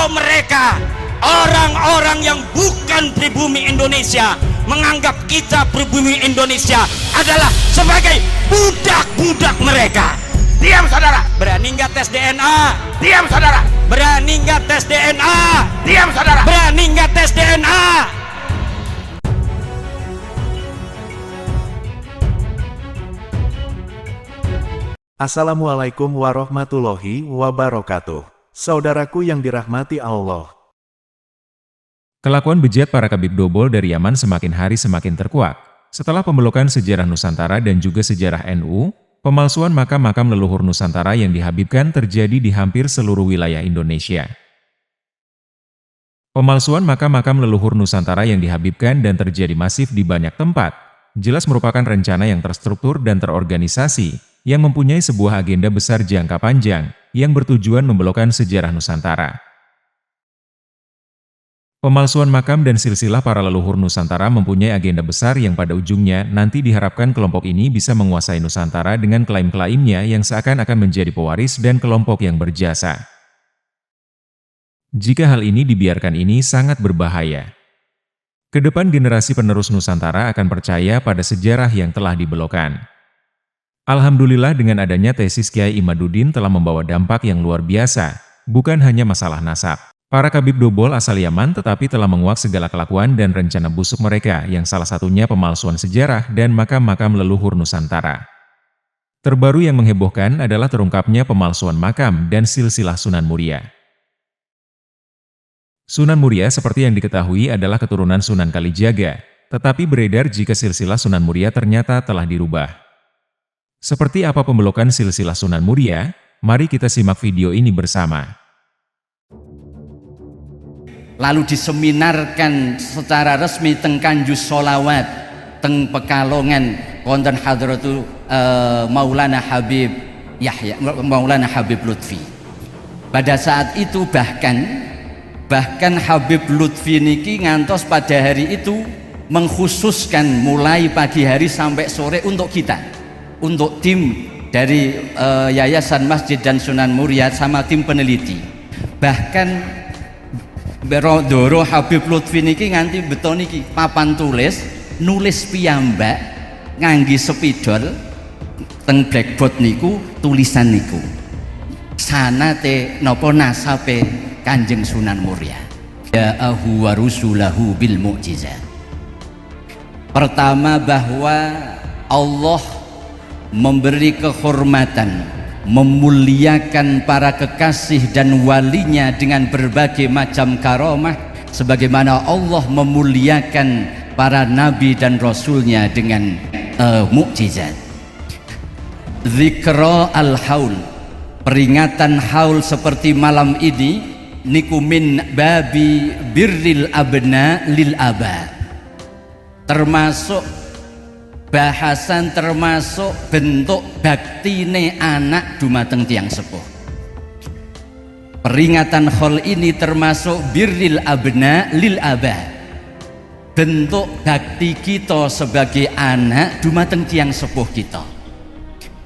kalau mereka orang-orang yang bukan pribumi Indonesia menganggap kita pribumi Indonesia adalah sebagai budak-budak mereka. Diam saudara. Berani nggak tes DNA? Diam saudara. Berani nggak tes DNA? Diam saudara. Berani nggak tes DNA? Assalamualaikum warahmatullahi wabarakatuh. Saudaraku yang dirahmati Allah. Kelakuan bejat para Khabib Dobol dari Yaman semakin hari semakin terkuak. Setelah pembelokan sejarah Nusantara dan juga sejarah NU, pemalsuan makam-makam leluhur Nusantara yang dihabibkan terjadi di hampir seluruh wilayah Indonesia. Pemalsuan makam-makam leluhur Nusantara yang dihabibkan dan terjadi masif di banyak tempat, jelas merupakan rencana yang terstruktur dan terorganisasi, yang mempunyai sebuah agenda besar jangka panjang, yang bertujuan membelokkan sejarah Nusantara. Pemalsuan makam dan silsilah para leluhur Nusantara mempunyai agenda besar yang pada ujungnya nanti diharapkan kelompok ini bisa menguasai Nusantara dengan klaim-klaimnya yang seakan-akan menjadi pewaris dan kelompok yang berjasa. Jika hal ini dibiarkan ini sangat berbahaya. Kedepan generasi penerus Nusantara akan percaya pada sejarah yang telah dibelokkan. Alhamdulillah dengan adanya tesis Kiai Imaduddin telah membawa dampak yang luar biasa, bukan hanya masalah nasab. Para Khabib Dobol asal Yaman tetapi telah menguak segala kelakuan dan rencana busuk mereka yang salah satunya pemalsuan sejarah dan makam-makam leluhur Nusantara. Terbaru yang menghebohkan adalah terungkapnya pemalsuan makam dan silsilah Sunan Muria. Sunan Muria seperti yang diketahui adalah keturunan Sunan Kalijaga, tetapi beredar jika silsilah Sunan Muria ternyata telah dirubah. Seperti apa pembelokan silsilah Sunan Muria? Mari kita simak video ini bersama. Lalu diseminarkan secara resmi teng Kanjus Sholawat, teng Pekalongan, wonten hadratu Maulana Habib Yahya, Maulana Habib Lutfi. Pada saat itu bahkan Habib Lutfi niki ngantos pada hari itu mengkhususkan mulai pagi hari sampai sore untuk kita, untuk tim dari Yayasan Masjid dan Sunan Muria sama tim peneliti. Bahkan Berodoro Habib Lutfi niki nganti beton niki papan tulis, nulis piyambak nganggi sepidol teng blackboard niku tulisan niku. Sanate napa nasabe Kanjeng Sunan Muria. Ja'ahu wa rusulahu bil mu'jizat. Pertama bahwa Allah memberi kehormatan, memuliakan para kekasih dan walinya dengan berbagai macam karomah, sebagaimana Allah memuliakan para nabi dan rasulnya dengan mukjizat. Zikra al-haul, peringatan haul seperti malam ini niku min babi birril abna lil aba, termasuk bahasan, termasuk bentuk baktine anak dumateng tiang sepuh. Peringatan khol ini termasuk birril abna lil aba, bentuk bakti kita sebagai anak dumateng tiang sepuh kita.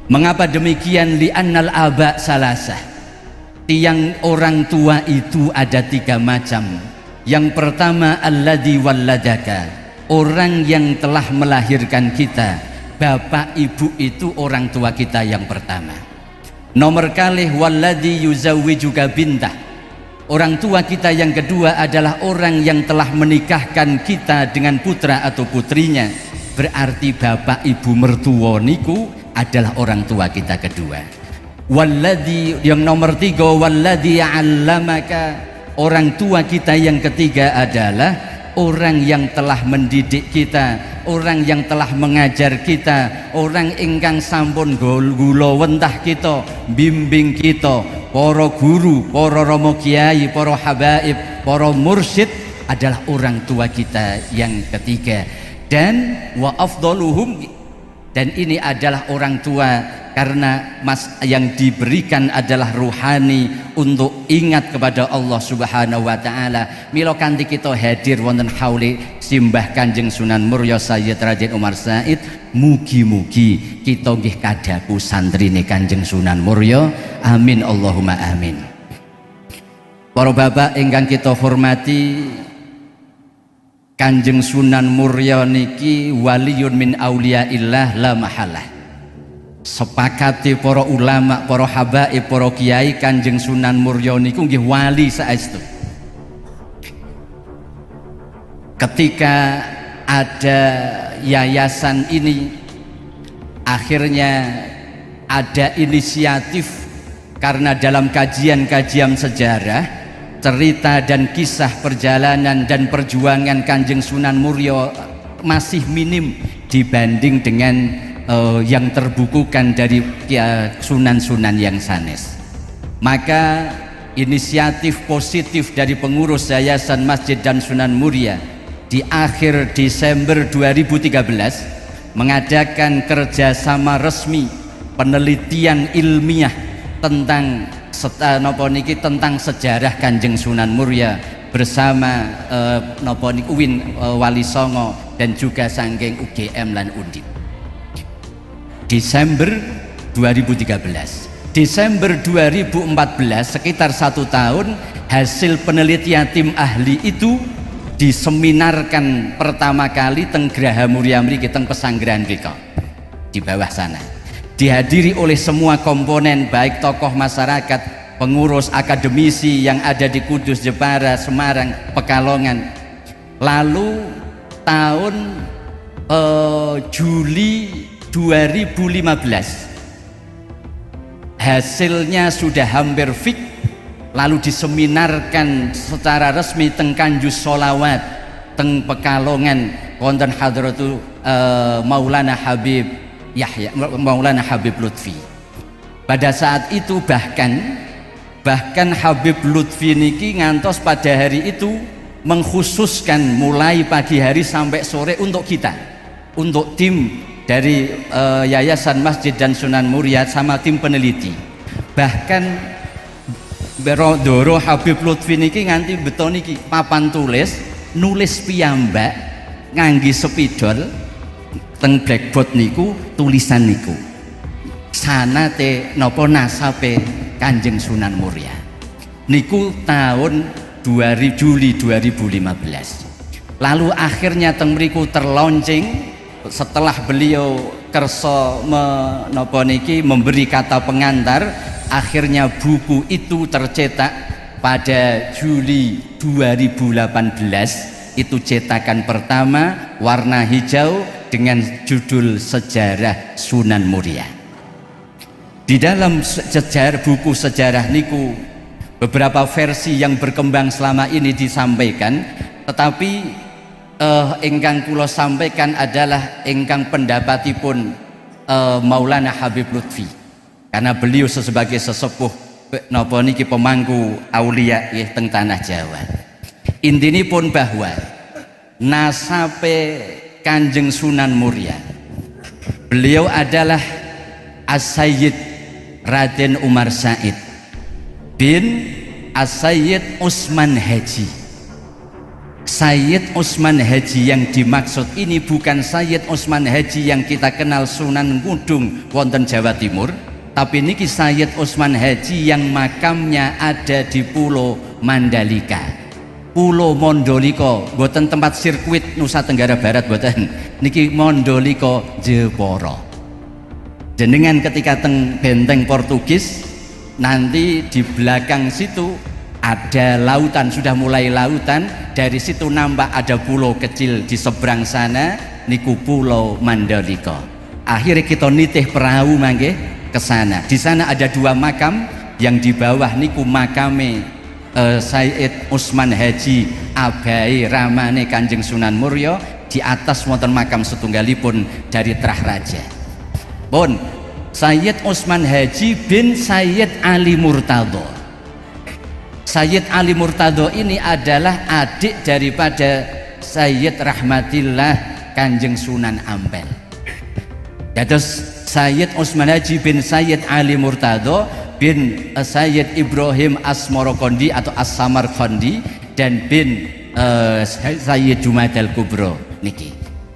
Mengapa demikian? Li'annal aba salasah, tiang orang tua itu ada tiga macam. Yang pertama alladzi walladaka, orang yang telah melahirkan kita. Bapak ibu itu orang tua kita yang pertama. Nomor kalih walladzi yuzawwijuka bintah, orang tua kita yang kedua adalah orang yang telah menikahkan kita dengan putra atau putrinya. Berarti bapak ibu mertua niku adalah orang tua kita kedua. Walladzi, yang nomor tiga, walladzi 'allamaka, orang tua kita yang ketiga adalah orang yang telah mendidik kita, orang yang telah mengajar kita, orang ingkang sampun gula wentah kita, bimbing kita, para guru, para romo kiai, para habaib, para mursyid adalah orang tua kita yang ketiga. Dan wa afdaluhum, dan ini adalah orang tua karena yang diberikan adalah ruhani untuk ingat kepada Allah Subhanahu wa taala. Mila kanthi kita hadir wonten haule simbah Kanjeng Sunan Muria Sayyid Raden Umar Said, mugi-mugi kita nggih kadaku santrine Kanjeng Sunan Muria. Amin Allahumma amin. Para bapak ingkang kita hormati, Kanjeng Sunan Muria niki waliyun min auliyaillah la mahalah. Sepakati para ulama, para habaib, para kiai, Kanjeng Sunan Muria niku nggih wali saestu. Ketika ada yayasan ini, akhirnya ada inisiatif karena dalam kajian-kajian sejarah, cerita dan kisah perjalanan dan perjuangan Kanjeng Sunan Muria masih minim dibanding dengan yang terbukukan dari sunan-sunan yang sanes. Maka inisiatif positif dari pengurus Yayasan Masjid dan Sunan Muria di akhir Desember 2013 mengadakan kerjasama resmi penelitian ilmiah tentang tentang sejarah Kanjeng Sunan Muria bersama UIN Wali Songo dan juga sangking UGM lan Undip. Desember 2013, Desember 2014, sekitar 1 tahun, hasil penelitian tim ahli itu diseminarkan pertama kali teng Graha Muria mriki teng pesanggrahan mriki di bawah sana, dihadiri oleh semua komponen, baik tokoh masyarakat, pengurus, akademisi yang ada di Kudus, Jepara, Semarang, Pekalongan. Lalu tahun Juli 2015 hasilnya sudah hampir fix, lalu diseminarkan secara resmi teng Kanjus Solawat teng Pekalongan wonten hadratu Maulana Habib Yahya, Maulana Habib Lutfi. Pada saat itu bahkan Habib Lutfi niki ngantos pada hari itu mengkhususkan mulai pagi hari sampai sore untuk kita, untuk tim dari Yayasan Masjid dan Sunan Muria sama tim peneliti. Bahkan Berodoro Habib Lutfi niki nganti beton niki papan tulis, nulis piyambak nganggi spidol teng blackboard niku, tulisan niku sanate napa nasabe Kanjeng Sunan Muria niku tahun Juli 2015. Lalu akhirnya teng mriku terlaunching setelah beliau kersa memberi kata pengantar, akhirnya buku itu tercetak pada Juli 2018. Itu cetakan pertama warna hijau dengan judul Sejarah Sunan Muria. Di dalam buku sejarah niku beberapa versi yang berkembang selama ini disampaikan, tetapi ingkang kula sampaikan adalah ingkang pendapatipun Maulana Habib Lutfi, karena beliau sebagai sesepuh napa niki pemangku aulia nggih teng tanah Jawa. Intinipun bahwa nasabe Kanjeng Sunan Muria, beliau adalah As-Sayyid Raden Umar Said bin As-Sayyid Usman Haji. Sayyid Usman Haji yang dimaksud ini bukan Sayyid Usman Haji yang kita kenal Sunan Ngudung wonten Jawa Timur, tapi niki Sayyid Usman Haji yang makamnya ada di Pulau Mandalika, Pulau Mondolika, boten tempat sirkuit Nusa Tenggara Barat, boten niki Mondolika Jepara. Jenengan ketika teng benteng Portugis nanti di belakang situ ada lautan, sudah mulai lautan, dari situ nampak ada pulau kecil di seberang sana niku Pulau Mandalika. Akhirnya kita nitih perahu mangke ke sana. Di sana ada 2 makam, yang di bawah niku makame Sayyid Usman Haji abai ramane Kanjeng Sunan Muria, di atas wonten makam setunggalipun dari Trah Raja. Pun Sayyid Usman Haji bin Sayyid Ali Murtado. Sayyid Ali Murtado ini adalah adik daripada Sayyid Rahmatillah Kanjeng Sunan Ampel. Dados Sayyid Usman Haji bin Sayyid Ali Murtado bin Sayyid Ibrahim Asmorokondi atau As-Samarkandi dan bin Sayyid Jumadal Kubro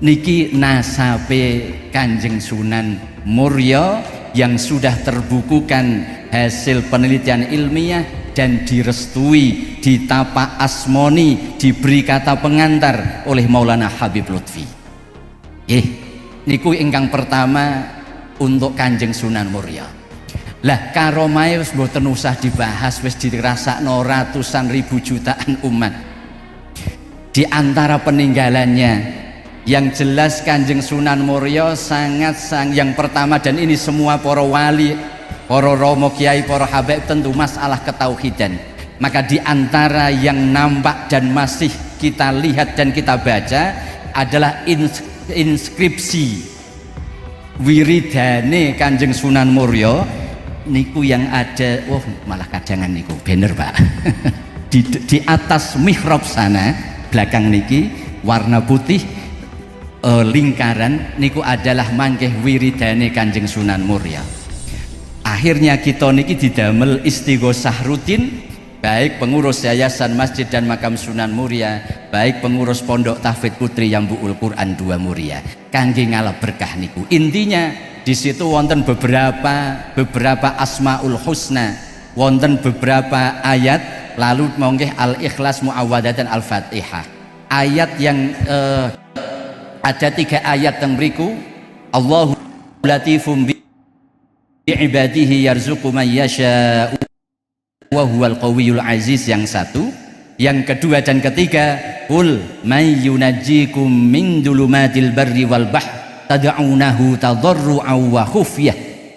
niki nasabe Kanjeng Sunan Muria yang sudah terbukukan hasil penelitian ilmiah dan direstui, ditapa asmoni, diberi kata pengantar oleh Maulana Habib Lutfi. Niku ingkang pertama untuk Kanjeng Sunan Muria. Lah karomahe wis mboten usah dibahas, wis dirasakno ratusan ribu jutaan umat. Di antara peninggalannya yang jelas Kanjeng Sunan Muria yang pertama, dan ini semua para wali, para romo kiai, para habaib tentu masalah ketauhidan. Maka di antara yang nampak dan masih kita lihat dan kita baca adalah inskripsi wiridane Kanjeng Sunan Muria niku yang ada, malah kadangan niku banner Pak. di atas mihrab sana belakang niki warna putih, lingkaran niku adalah mangkeh wiridane Kanjeng Sunan Muria. Akhirnya kita niki didamel istighosah rutin, baik pengurus Yayasan Masjid dan Makam Sunan Muria, baik pengurus Pondok Tahfidz Putri Yambu'ul Quran 2 Muria, kangge ngalap berkah niku. Intinya di situ wonten beberapa asmaul husna, wonten beberapa ayat, lalu monggeh al-ikhlas, muawwadatan, al-fatihah. Ayat yang ada 3 ayat yang beriku, Allahu latifum bi ibadihi yarzuqu man yasha'u wa huwal qawiyul aziz, yang satu. Yang kedua dan ketiga, qul may yunajjikum min dulumatil barri wal bahr tad'unahu tadarru'an wa khufyah